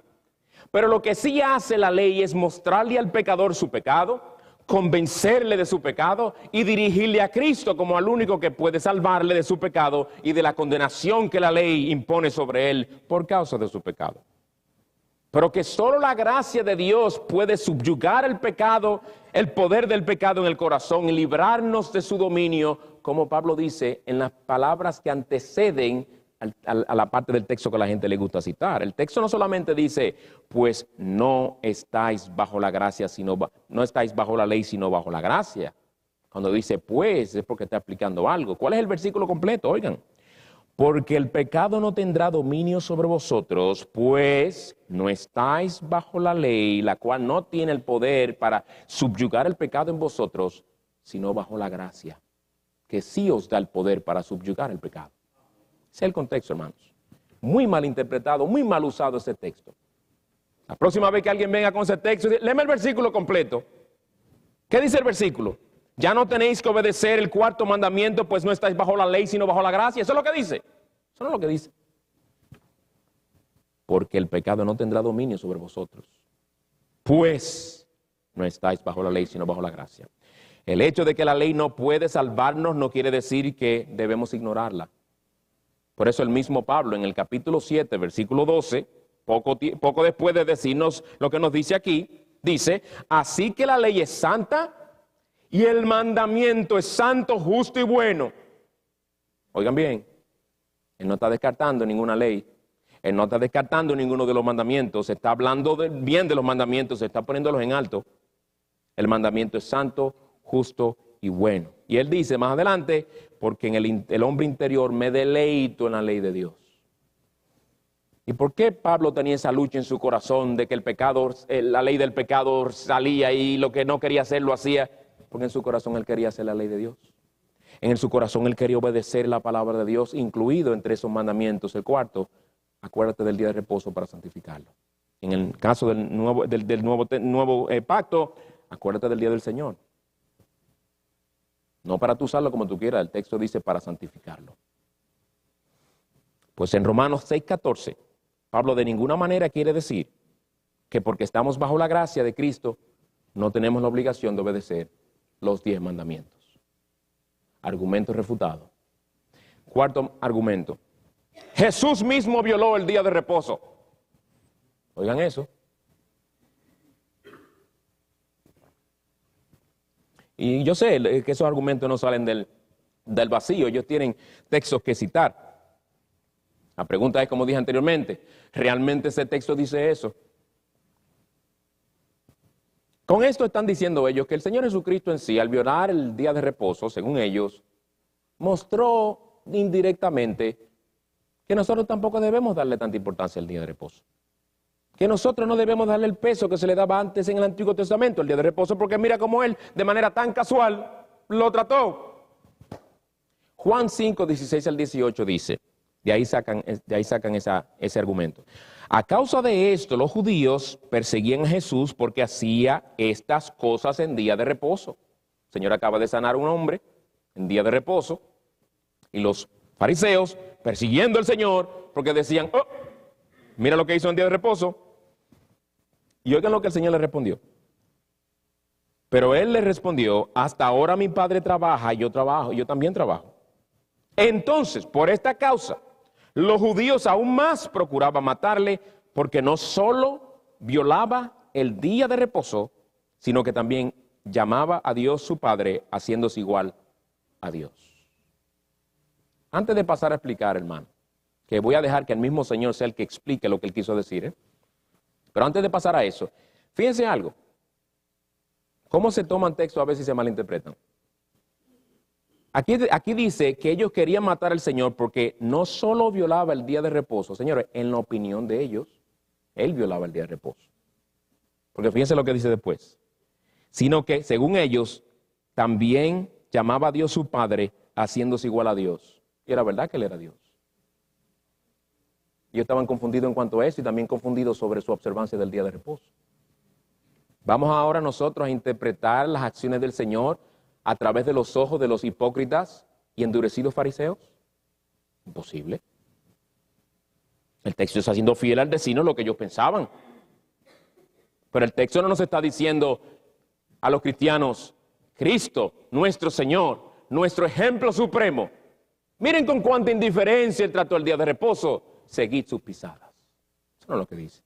pero lo que sí hace la ley es mostrarle al pecador su pecado, convencerle de su pecado y dirigirle a Cristo como al único que puede salvarle de su pecado y de la condenación que la ley impone sobre él por causa de su pecado. Pero que solo la gracia de Dios puede subyugar el pecado, el poder del pecado en el corazón y librarnos de su dominio, como Pablo dice en las palabras que anteceden a la parte del texto que a la gente le gusta citar. El texto no solamente dice, pues no estáis bajo la gracia, no estáis bajo la ley, sino bajo la gracia. Cuando dice pues, es porque está explicando algo. ¿Cuál es el versículo completo? Oigan. Porque el pecado no tendrá dominio sobre vosotros, pues no estáis bajo la ley, la cual no tiene el poder para subyugar el pecado en vosotros, sino bajo la gracia, que sí os da el poder para subyugar el pecado. Ese es el contexto, hermanos. Muy mal interpretado, muy mal usado ese texto. La próxima vez que alguien venga con ese texto, léeme el versículo completo. ¿Qué dice el versículo? Ya no tenéis que obedecer el cuarto mandamiento, pues no estáis bajo la ley, sino bajo la gracia. Eso es lo que dice. Eso no es lo que dice. Porque el pecado no tendrá dominio sobre vosotros, pues no estáis bajo la ley, sino bajo la gracia. El hecho de que la ley no puede salvarnos no quiere decir que debemos ignorarla. Por eso el mismo Pablo en el capítulo 7, versículo 12, poco después de decirnos lo que nos dice aquí, dice, así que la ley es santa y el mandamiento es santo, justo y bueno. Oigan bien, él no está descartando ninguna ley, él no está descartando ninguno de los mandamientos, está hablando bien de los mandamientos, está poniéndolos en alto. El mandamiento es santo, justo y bueno. Y él dice más adelante, porque en el hombre interior me deleito en la ley de Dios. ¿Y por qué Pablo tenía esa lucha en su corazón de que el pecado, la ley del pecado salía y lo que no quería hacer lo hacía? Porque en su corazón él quería hacer la ley de Dios. En su corazón él quería obedecer la palabra de Dios, incluido entre esos mandamientos el cuarto: acuérdate del día de reposo para santificarlo. En el caso del nuevo pacto, acuérdate del día del Señor. No para tú usarlo como tú quieras, el texto dice para santificarlo. Pues en Romanos 6:14, Pablo de ninguna manera quiere decir que porque estamos bajo la gracia de Cristo, no tenemos la obligación de obedecer los 10 mandamientos. Argumento refutado. Cuarto argumento: Jesús mismo violó el día de reposo. Oigan eso. Y yo sé que esos argumentos no salen del vacío, ellos tienen textos que citar. La pregunta es, como dije anteriormente, ¿realmente ese texto dice eso? Con esto están diciendo ellos que el Señor Jesucristo en sí, al violar el día de reposo, según ellos, mostró indirectamente que nosotros tampoco debemos darle tanta importancia al día de reposo. Que nosotros no debemos darle el peso que se le daba antes en el Antiguo Testamento, el día de reposo, porque mira cómo él, de manera tan casual, lo trató. Juan 5, 16 al 18 dice, de ahí sacan ese argumento. A causa de esto, los judíos perseguían a Jesús porque hacía estas cosas en día de reposo. El Señor acaba de sanar a un hombre en día de reposo, y los fariseos persiguiendo al Señor porque decían, oh, mira lo que hizo en día de reposo. Y oigan lo que el Señor le respondió. Pero él le respondió, hasta ahora mi padre trabaja y yo trabajo, y yo también trabajo. Entonces, por esta causa, los judíos aún más procuraban matarle, porque no solo violaba el día de reposo, sino que también llamaba a Dios su Padre, haciéndose igual a Dios. Antes de pasar a explicar, hermano, que voy a dejar que el mismo Señor sea el que explique lo que él quiso decir, pero antes de pasar a eso, fíjense algo. ¿Cómo se toman textos a veces y se malinterpretan? Aquí dice que ellos querían matar al Señor porque no solo violaba el día de reposo, señores, en la opinión de ellos, él violaba el día de reposo. Porque fíjense lo que dice después. Sino que, según ellos, también llamaba a Dios su Padre, haciéndose igual a Dios. Y era verdad que él era Dios. Ellos estaban confundidos en cuanto a eso y también confundidos sobre su observancia del día de reposo. Vamos ahora nosotros a interpretar las acciones del Señor a través de los ojos de los hipócritas y endurecidos fariseos. Imposible. El texto está siendo fiel al decirnos lo que ellos pensaban. Pero el texto no nos está diciendo a los cristianos, Cristo, nuestro Señor, nuestro ejemplo supremo. Miren con cuánta indiferencia él trató el día de reposo. Seguid sus pisadas. Eso no es lo que dice.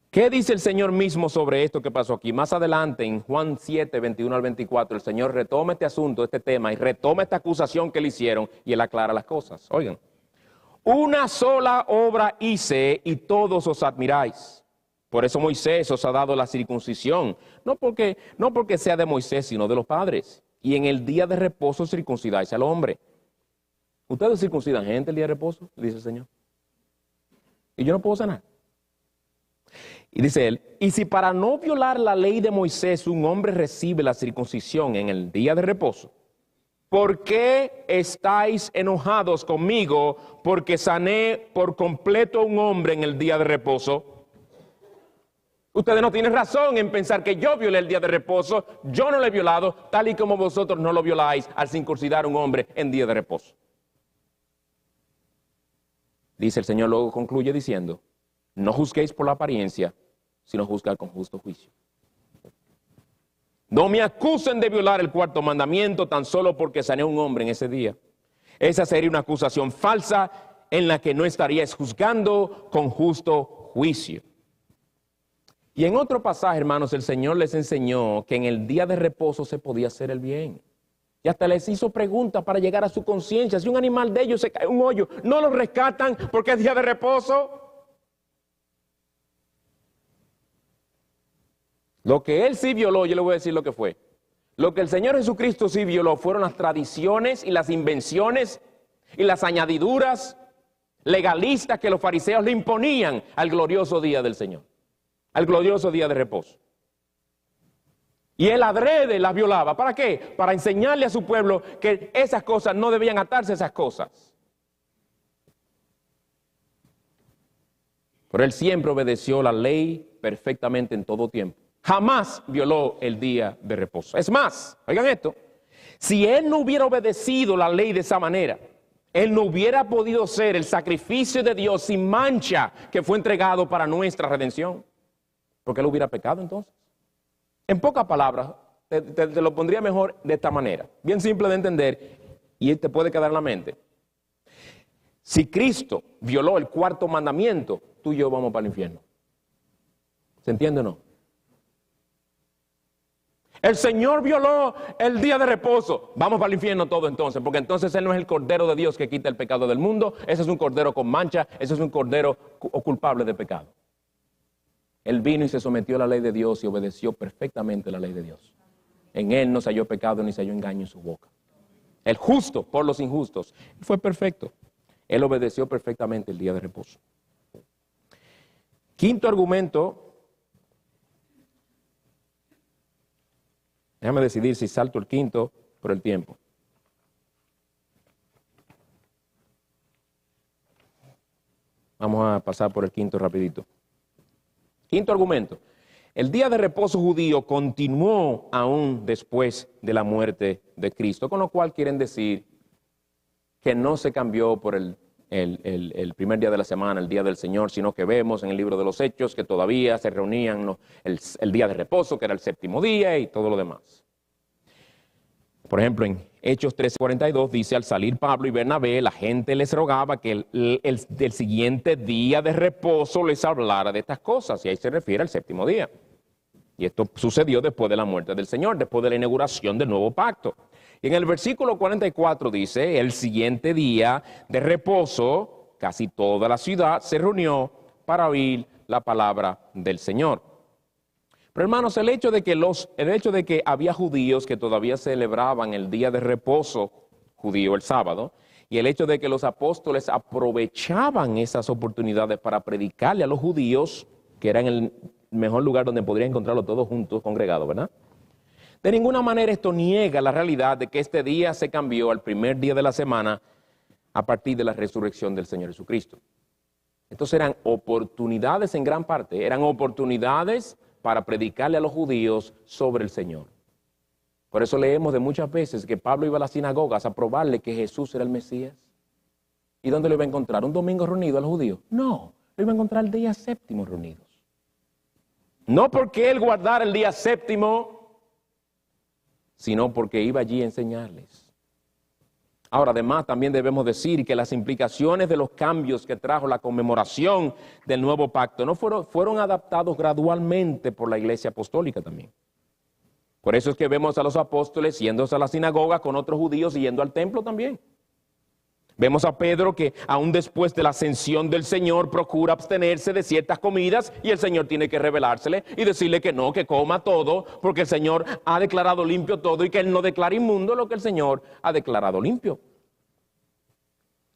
¿Qué dice el Señor mismo sobre esto que pasó aquí? Más adelante, en Juan 7, 21 al 24, el Señor retoma este asunto, este tema, y retoma esta acusación que le hicieron, y él aclara las cosas. Oigan, una sola obra hice y todos os admiráis. Por eso Moisés os ha dado la circuncisión, no porque sea de Moisés, sino de los padres. Y en el día de reposo circuncidáis al hombre. ¿Ustedes circuncidan gente el día de reposo? Dice el Señor. Y yo no puedo sanar. Y dice él, y si para no violar la ley de Moisés un hombre recibe la circuncisión en el día de reposo, ¿por qué estáis enojados conmigo porque sané por completo a un hombre en el día de reposo? Ustedes no tienen razón en pensar que yo violé el día de reposo. Yo no lo he violado, tal y como vosotros no lo violáis al circuncidar a un hombre en día de reposo. Dice el Señor, luego concluye diciendo, no juzguéis por la apariencia, sino juzgar con justo juicio. No me acusen de violar el cuarto mandamiento tan solo porque sané a un hombre en ese día. Esa sería una acusación falsa en la que no estaríais juzgando con justo juicio. Y en otro pasaje, hermanos, el Señor les enseñó que en el día de reposo se podía hacer el bien. Y hasta les hizo preguntas para llegar a su conciencia. Si un animal de ellos se cae en un hoyo, ¿no lo rescatan porque es día de reposo? Lo que él sí violó, yo le voy a decir lo que fue. Lo que el Señor Jesucristo sí violó fueron las tradiciones y las invenciones y las añadiduras legalistas que los fariseos le imponían al glorioso día del Señor, al glorioso día de reposo. Y él adrede las violaba. ¿Para qué? Para enseñarle a su pueblo que esas cosas no debían atarse a esas cosas. Pero él siempre obedeció la ley perfectamente en todo tiempo. Jamás violó el día de reposo. Es más, oigan esto, si él no hubiera obedecido la ley de esa manera, él no hubiera podido ser el sacrificio de Dios sin mancha que fue entregado para nuestra redención. Porque él hubiera pecado entonces. En pocas palabras, te lo pondría mejor de esta manera. Bien simple de entender y te puede quedar en la mente. Si Cristo violó el cuarto mandamiento, tú y yo vamos para el infierno. ¿Se entiende o no? El Señor violó el día de reposo. Vamos para el infierno todo entonces, porque entonces Él no es el Cordero de Dios que quita el pecado del mundo. Ese es un cordero con mancha, ese es un cordero culpable de pecado. Él vino y se sometió a la ley de Dios y obedeció perfectamente la ley de Dios. En Él no se halló pecado ni se halló engaño en su boca. El justo por los injustos. Fue perfecto. Él obedeció perfectamente el día de reposo. Quinto argumento. Déjame decidir si salto el quinto por el tiempo. Vamos a pasar por el quinto rapidito. Quinto argumento. El día de reposo judío continuó aún después de la muerte de Cristo, con lo cual quieren decir que no se cambió por el primer día de la semana, el día del Señor, sino que vemos en el libro de los Hechos que todavía se reunían el día de reposo, que era el séptimo día y todo lo demás. Por ejemplo, en Hechos 13:42 dice, al salir Pablo y Bernabé, la gente les rogaba que el siguiente día de reposo les hablara de estas cosas, y ahí se refiere al séptimo día. Y esto sucedió después de la muerte del Señor, después de la inauguración del nuevo pacto. Y en el versículo 44 dice, el siguiente día de reposo, casi toda la ciudad se reunió para oír la palabra del Señor. Pero hermanos, el hecho de que había judíos que todavía celebraban el día de reposo judío, el sábado, y el hecho de que los apóstoles aprovechaban esas oportunidades para predicarle a los judíos, que eran el mejor lugar donde podrían encontrarlos todos juntos, congregados, ¿verdad? De ninguna manera esto niega la realidad de que este día se cambió al primer día de la semana a partir de la resurrección del Señor Jesucristo. Entonces eran oportunidades en gran parte, eran oportunidades para predicarle a los judíos sobre el Señor. Por eso leemos de muchas veces que Pablo iba a las sinagogas a probarle que Jesús era el Mesías. ¿Y dónde lo iba a encontrar? ¿Un domingo reunido a los judíos? No, lo iba a encontrar el día séptimo reunidos. No porque él guardara el día séptimo, sino porque iba allí a enseñarles. Ahora, además, también debemos decir que las implicaciones de los cambios que trajo la conmemoración del nuevo pacto no fueron adaptados gradualmente por la Iglesia Apostólica también. Por eso es que vemos a los apóstoles yéndose a la sinagoga con otros judíos y yendo al templo también. Vemos a Pedro que aún después de la ascensión del Señor procura abstenerse de ciertas comidas y el Señor tiene que revelársele y decirle que no, que coma todo, porque el Señor ha declarado limpio todo y que Él no declara inmundo lo que el Señor ha declarado limpio.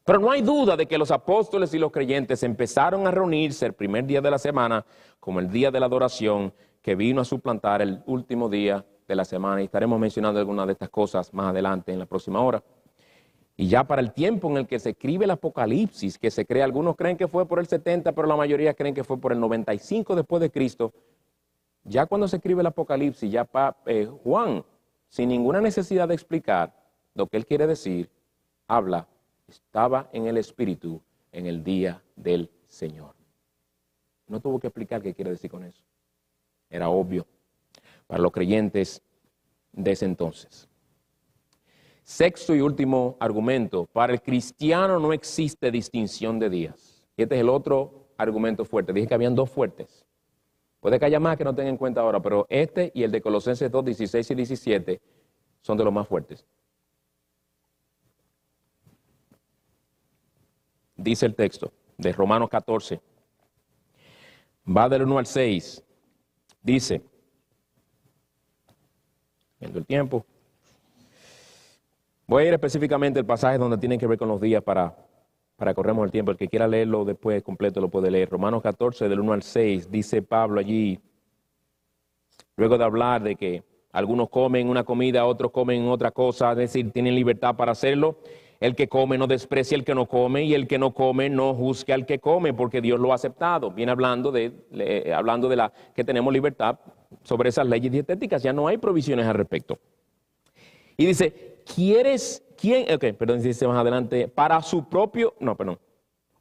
Pero no hay duda de que los apóstoles y los creyentes empezaron a reunirse el primer día de la semana como el día de la adoración que vino a suplantar el último día de la semana. Y estaremos mencionando algunas de estas cosas más adelante en la próxima hora. Y ya para el tiempo en el que se escribe el Apocalipsis, que se cree, algunos creen que fue por el 70, pero la mayoría creen que fue por el 95 después de Cristo. Ya cuando se escribe el Apocalipsis, ya Juan, sin ninguna necesidad de explicar lo que él quiere decir, habla, estaba en el Espíritu en el día del Señor. No tuvo que explicar qué quiere decir con eso. Era obvio para los creyentes de ese entonces. Sexto y último argumento, para el cristiano no existe distinción de días. Y este es el otro argumento fuerte. Dije que habían dos fuertes. Puede que haya más que no tengan en cuenta ahora, pero este y el de Colosenses 2, 16 y 17 son de los más fuertes. Dice el texto de Romanos 14. Va del 1 al 6. Dice, viendo el tiempo, voy a ir específicamente al pasaje donde tienen que ver con los días para para corremos el tiempo, el que quiera leerlo después completo lo puede leer. Romanos 14, del 1 al 6, dice Pablo allí, luego de hablar de que algunos comen una comida, otros comen otra cosa, es decir, tienen libertad para hacerlo. El que come no desprecia al que no come, y el que no come no juzgue al que come, porque Dios lo ha aceptado. Viene hablando de que tenemos libertad sobre esas leyes dietéticas, ya no hay provisiones al respecto. Y dice, dice más adelante,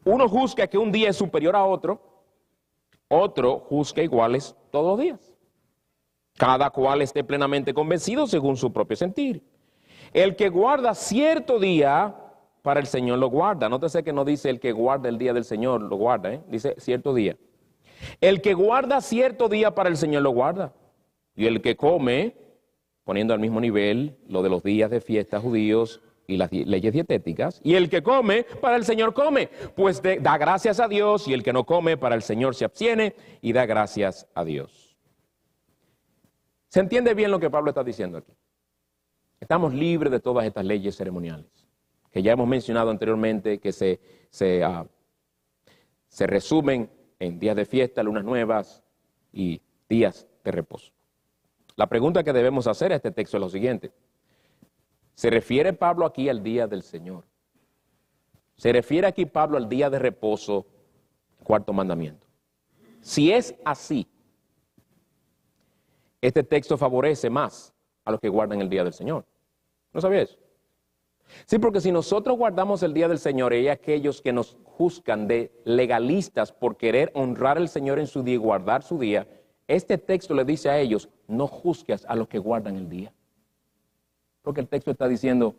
uno juzga que un día es superior a otro juzga iguales todos los días. Cada cual esté plenamente convencido según su propio sentir. El que guarda cierto día, para el Señor lo guarda. Nótese que no dice el que guarda el día del Señor, lo guarda, dice cierto día. El que guarda cierto día para el Señor lo guarda. Y el que come, poniendo al mismo nivel lo de los días de fiesta judíos y las leyes dietéticas, y el que come, para el Señor come, pues da gracias a Dios, y el que no come, para el Señor se abstiene y da gracias a Dios. ¿Se entiende bien lo que Pablo está diciendo aquí? Estamos libres de todas estas leyes ceremoniales, que ya hemos mencionado anteriormente, que se resumen en días de fiesta, lunas nuevas y días de reposo. La pregunta que debemos hacer a este texto es lo siguiente. ¿Se refiere Pablo aquí al día del Señor? ¿Se refiere aquí Pablo al día de reposo, cuarto mandamiento? Si es así, este texto favorece más a los que guardan el día del Señor. ¿No sabía eso? Sí, porque si nosotros guardamos el día del Señor, hay aquellos que nos juzgan de legalistas por querer honrar al Señor en su día y guardar su día, este texto le dice a ellos, no juzgues a los que guardan el día. Porque el texto está diciendo,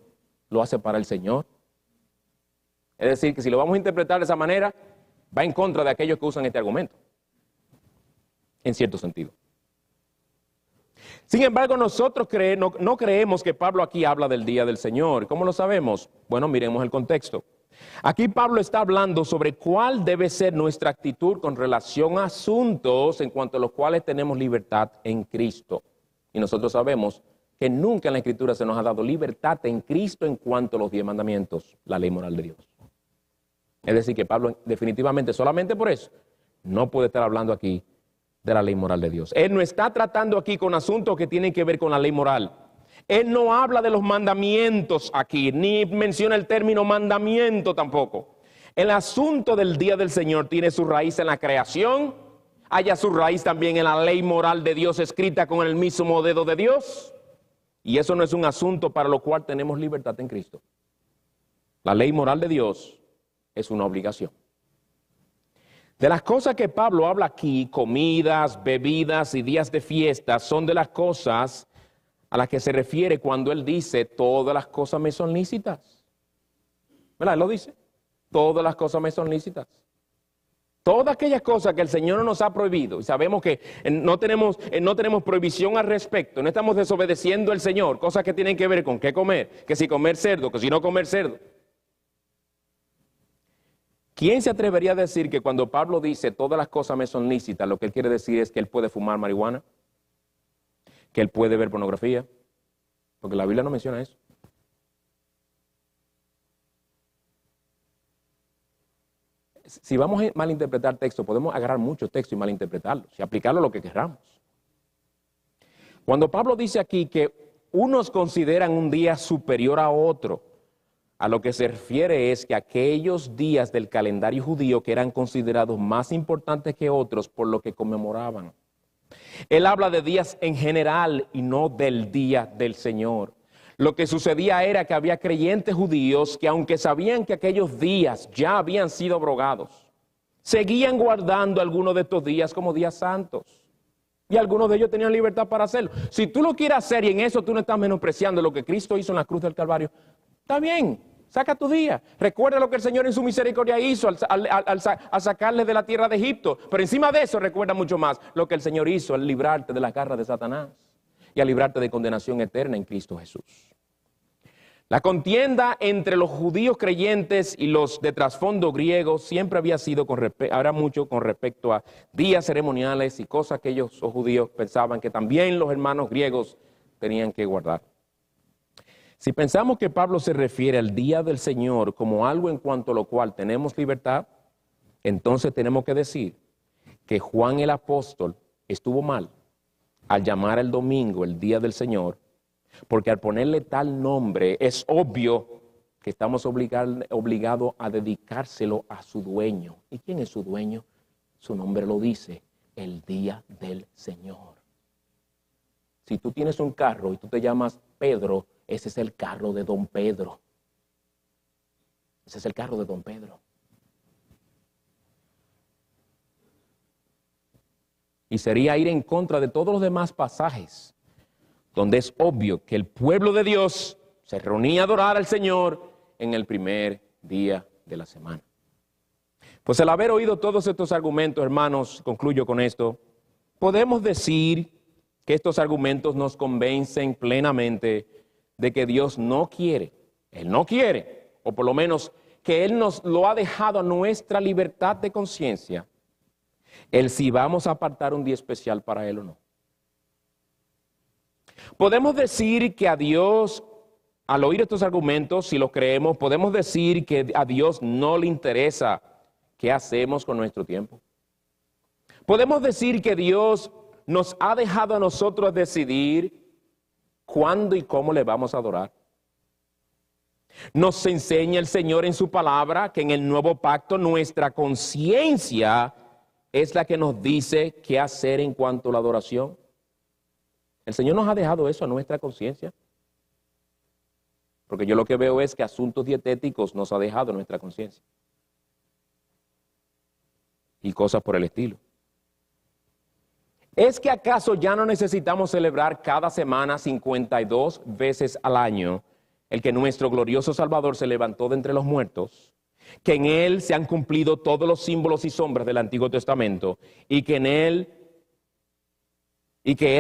lo hace para el Señor. Es decir, que si lo vamos a interpretar de esa manera, va en contra de aquellos que usan este argumento. En cierto sentido. Sin embargo, nosotros no creemos que Pablo aquí habla del día del Señor. ¿Cómo lo sabemos? Bueno, miremos el contexto. Aquí Pablo está hablando sobre cuál debe ser nuestra actitud con relación a asuntos en cuanto a los cuales tenemos libertad en Cristo. Y nosotros sabemos que nunca en la Escritura se nos ha dado libertad en Cristo en cuanto a los 10 mandamientos, la ley moral de Dios. Es decir, que Pablo definitivamente, solamente por eso, no puede estar hablando aquí de la ley moral de Dios. Él no está tratando aquí con asuntos que tienen que ver con la ley moral. Él no habla de los mandamientos aquí, ni menciona el término mandamiento tampoco. El asunto del día del Señor tiene su raíz en la creación, haya su raíz también en la ley moral de Dios escrita con el mismo dedo de Dios. Y eso no es un asunto para lo cual tenemos libertad en Cristo. La ley moral de Dios es una obligación. De las cosas que Pablo habla aquí, comidas, bebidas y días de fiesta, son de las cosas a las que se refiere cuando él dice, todas las cosas me son lícitas. ¿Verdad? Él lo dice. Todas las cosas me son lícitas. Todas aquellas cosas que el Señor no nos ha prohibido, y sabemos que no tenemos prohibición al respecto, no estamos desobedeciendo al Señor, cosas que tienen que ver con qué comer, que si comer cerdo, que si no comer cerdo. ¿Quién se atrevería a decir que cuando Pablo dice todas las cosas me son lícitas, lo que él quiere decir es que él puede fumar marihuana? ¿Que él puede ver pornografía? Porque la Biblia no menciona eso. Si vamos a malinterpretar texto, podemos agarrar mucho texto y malinterpretarlos y aplicarlo a lo que queramos. Cuando Pablo dice aquí que unos consideran un día superior a otro, a lo que se refiere es que aquellos días del calendario judío que eran considerados más importantes que otros por lo que conmemoraban. Él habla de días en general y no del día del Señor. Lo que sucedía era que había creyentes judíos que aunque sabían que aquellos días ya habían sido abrogados, seguían guardando algunos de estos días como días santos. Y algunos de ellos tenían libertad para hacerlo. Si tú lo quieres hacer y en eso tú no estás menospreciando lo que Cristo hizo en la cruz del Calvario, está bien, saca tu día. Recuerda lo que el Señor en su misericordia hizo al sacarle de la tierra de Egipto. Pero encima de eso recuerda mucho más lo que el Señor hizo al librarte de las garras de Satanás y al librarte de condenación eterna en Cristo Jesús. La contienda entre los judíos creyentes y los de trasfondo griego siempre había sido ahora mucho con respecto a días ceremoniales y cosas que ellos, los judíos, pensaban que también los hermanos griegos tenían que guardar. Si pensamos que Pablo se refiere al día del Señor como algo en cuanto a lo cual tenemos libertad, entonces tenemos que decir que Juan el apóstol estuvo mal al llamar el domingo el día del Señor, porque al ponerle tal nombre es obvio que estamos obligados a dedicárselo a su dueño. ¿Y quién es su dueño? Su nombre lo dice, el día del Señor. Si tú tienes un carro y tú te llamas Pedro, ese es el carro de don Pedro. Ese es el carro de don Pedro. Y sería ir en contra de todos los demás pasajes, donde es obvio que el pueblo de Dios se reunía a adorar al Señor en el primer día de la semana. Pues al haber oído todos estos argumentos, hermanos, concluyo con esto, podemos decir que estos argumentos nos convencen plenamente de que Dios no quiere, Él no quiere, o por lo menos que Él nos lo ha dejado a nuestra libertad de conciencia, el si vamos a apartar un día especial para Él o no. Podemos decir que a Dios, al oír estos argumentos, si los creemos, podemos decir que a Dios no le interesa qué hacemos con nuestro tiempo. Podemos decir que Dios nos ha dejado a nosotros decidir cuándo y cómo le vamos a adorar. Nos enseña el Señor en su palabra que en el nuevo pacto nuestra conciencia es la que nos dice qué hacer en cuanto a la adoración. El Señor nos ha dejado eso a nuestra conciencia. Porque yo lo que veo es que asuntos dietéticos nos ha dejado a nuestra conciencia. Y cosas por el estilo. ¿Es que acaso ya no necesitamos celebrar cada semana 52 veces al año el que nuestro glorioso Salvador se levantó de entre los muertos, que en Él se han cumplido todos los símbolos y sombras del Antiguo Testamento y que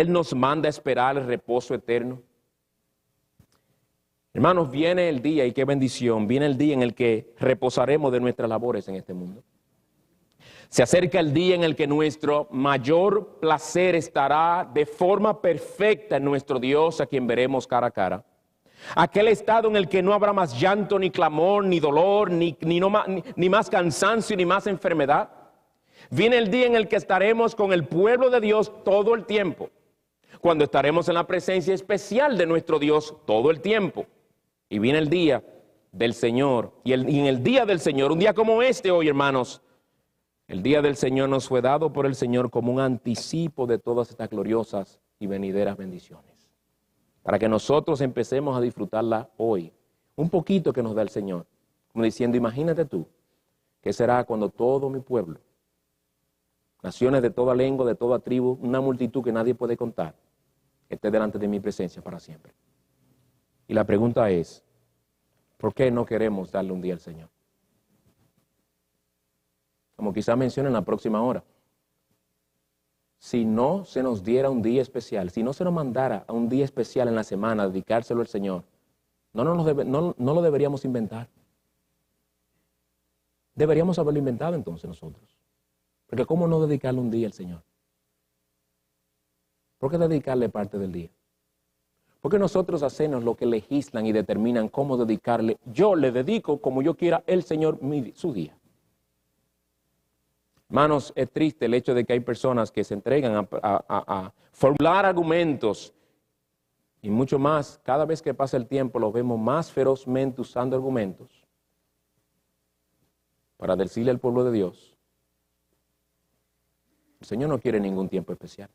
Él nos manda a esperar el reposo eterno? Hermanos, viene el día, y qué bendición, viene el día en el que reposaremos de nuestras labores en este mundo. Se acerca el día en el que nuestro mayor placer estará de forma perfecta en nuestro Dios, a quien veremos cara a cara. Aquel estado en el que no habrá más llanto, ni clamor, ni dolor, ni más cansancio, ni más enfermedad. Viene el día en el que estaremos con el pueblo de Dios todo el tiempo, cuando estaremos en la presencia especial de nuestro Dios todo el tiempo. Y viene el día del Señor, y en el día del Señor, un día como este hoy, hermanos, el día del Señor nos fue dado por el Señor como un anticipo de todas estas gloriosas y venideras bendiciones, para que nosotros empecemos a disfrutarla hoy, un poquito que nos da el Señor, como diciendo, imagínate tú, ¿qué será cuando todo mi pueblo, naciones de toda lengua, de toda tribu, una multitud que nadie puede contar, esté delante de mi presencia para siempre? Y la pregunta es, ¿por qué no queremos darle un día al Señor? Como quizá mencione en la próxima hora. Si no se nos diera un día especial, si no se nos mandara a un día especial en la semana a dedicárselo al Señor, no lo deberíamos inventar. Deberíamos haberlo inventado entonces nosotros. Porque ¿cómo no dedicarle un día al Señor? ¿Por qué dedicarle parte del día? Porque nosotros hacemos lo que legislan y determinan cómo dedicarle. Yo le dedico como yo quiera el Señor su día. Hermanos, es triste el hecho de que hay personas que se entregan a formular argumentos y mucho más. Cada vez que pasa el tiempo los vemos más ferozmente usando argumentos para decirle al pueblo de Dios, el Señor no quiere ningún tiempo especial.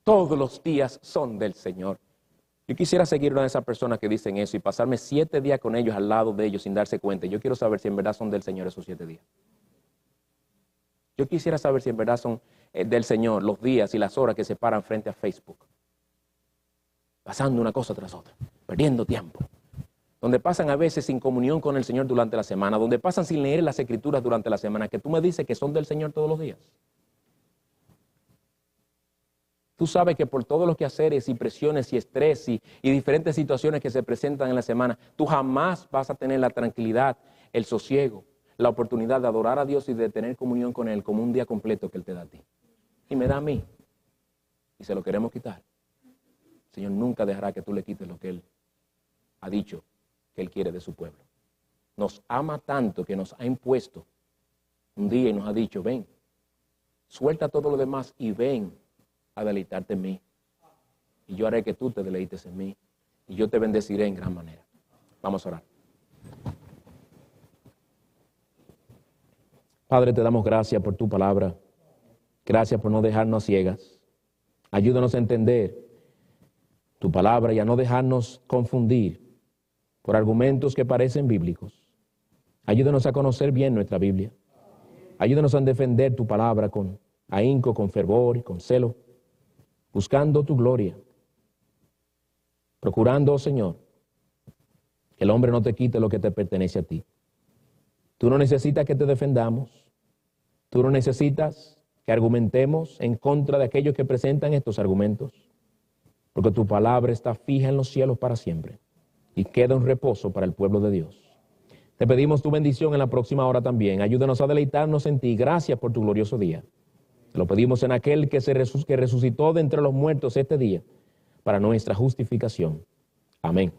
Todos los días son del Señor. Yo quisiera seguir una de esas personas que dicen eso y pasarme 7 días con ellos al lado de ellos sin darse cuenta. Yo quiero saber si en verdad son del Señor esos 7 días. Yo quisiera saber si en verdad son del Señor los días y las horas que se paran frente a Facebook, pasando una cosa tras otra, perdiendo tiempo, donde pasan a veces sin comunión con el Señor durante la semana, donde pasan sin leer las Escrituras durante la semana, que tú me dices que son del Señor todos los días. Tú sabes que por todos los quehaceres y presiones y estrés y diferentes situaciones que se presentan en la semana, tú jamás vas a tener la tranquilidad, el sosiego, la oportunidad de adorar a Dios y de tener comunión con Él como un día completo que Él te da a ti. Y me da a mí. Y se lo queremos quitar. El Señor nunca dejará que tú le quites lo que Él ha dicho que Él quiere de su pueblo. Nos ama tanto que nos ha impuesto un día y nos ha dicho, ven, suelta todo lo demás y ven a deleitarte en mí. Y yo haré que tú te deleites en mí. Y yo te bendeciré en gran manera. Vamos a orar. Padre, te damos gracias por tu palabra. Gracias por no dejarnos ciegas. Ayúdanos a entender tu palabra y a no dejarnos confundir por argumentos que parecen bíblicos. Ayúdanos a conocer bien nuestra Biblia. Ayúdanos a defender tu palabra con ahínco, con fervor y con celo, buscando tu gloria. Procurando, oh Señor, que el hombre no te quite lo que te pertenece a ti. Tú no necesitas que te defendamos. Tú no necesitas que argumentemos en contra de aquellos que presentan estos argumentos, porque tu palabra está fija en los cielos para siempre y queda en reposo para el pueblo de Dios. Te pedimos tu bendición en la próxima hora también. Ayúdanos a deleitarnos en ti. Gracias por tu glorioso día. Te lo pedimos en aquel que resucitó de entre los muertos este día para nuestra justificación. Amén.